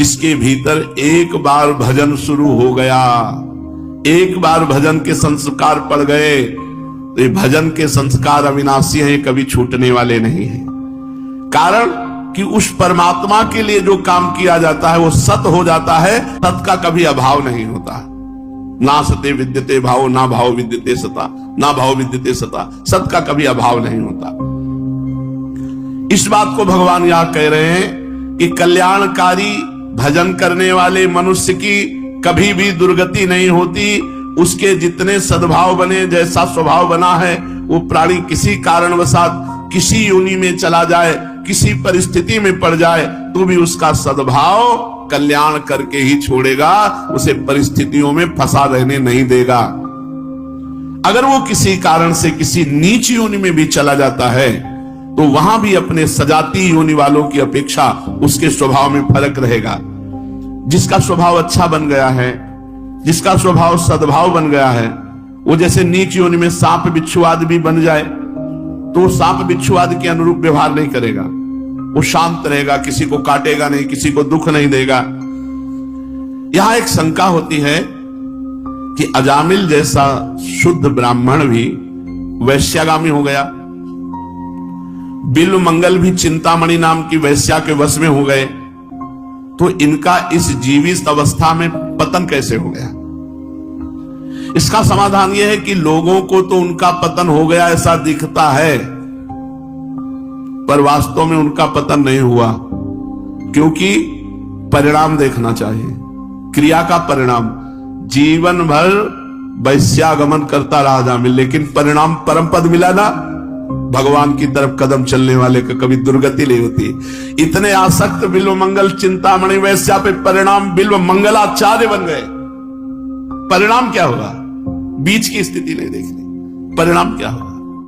जिसके भीतर एक बार भजन शुरू हो गया, एक बार भजन के संस्कार पड़ गए, तो ये भजन के संस्कार अविनाशी हैं, कभी छूटने वाले नहीं हैं। कारण कि उस परमात्मा के लिए जो काम किया जाता है वो सत हो जाता है, सत का कभी अभाव नहीं होता। ना सते विद्यते भाव, ना भाव विद्यते सता, ना भाव विद्यते सता, सत का कभी अभाव नहीं होता। इस बात को भगवान यहां कह रहे हैं कि कल्याणकारी भजन करने वाले मनुष्य की कभी भी दुर्गति नहीं होती। उसके जितने सद्भाव बने, जैसा स्वभाव बना है, वो प्राणी किसी कारणवशात किसी योनि में चला जाए, किसी परिस्थिति में पड़ जाए, तो भी उसका सद्भाव कल्याण करके ही छोड़ेगा, उसे परिस्थितियों में फंसा रहने नहीं देगा। अगर वो किसी कारण से किसी नीच योनि में भी चला जाता है, तो वहां भी अपने सजाती योनि वालों की अपेक्षा उसके स्वभाव में फर्क रहेगा। जिसका स्वभाव अच्छा बन गया है, जिसका स्वभाव सद्भाव बन गया है, वो जैसे नीच योनि में सांप बिच्छू आदि भी बन जाए, तो सांप बिच्छू आदि के अनुरूप व्यवहार नहीं करेगा, वो शांत रहेगा, किसी को काटेगा नहीं, किसी को दुख नहीं देगा। यहां एक शंका होती है कि अजामिल जैसा शुद्ध ब्राह्मण भी वैश्यागामी हो गया, बिल्व मंगल भी चिंतामणि नाम की वैश्या के वश में हो गए, तो इनका इस जीवित अवस्था में पतन कैसे हो गया? इसका समाधान यह है कि लोगों को तो उनका पतन हो गया ऐसा दिखता है, पर वास्तव में उनका पतन नहीं हुआ, क्योंकि परिणाम देखना चाहिए, क्रिया का परिणाम। जीवन भर वैश्यागमन करता रहा जामिल, लेकिन परिणाम परम पद मिला ना, भगवान की तरफ कदम चलने वाले का कभी दुर्गति नहीं होती। इतने आसक्त बिल्व मंगल चिंतामणि वैश्या पे परिणाम बिल्व मंगलाचार्य बन गए। परिणाम क्या होगा? बीच की स्थिति नहीं देखनी, परिणाम क्या होगा?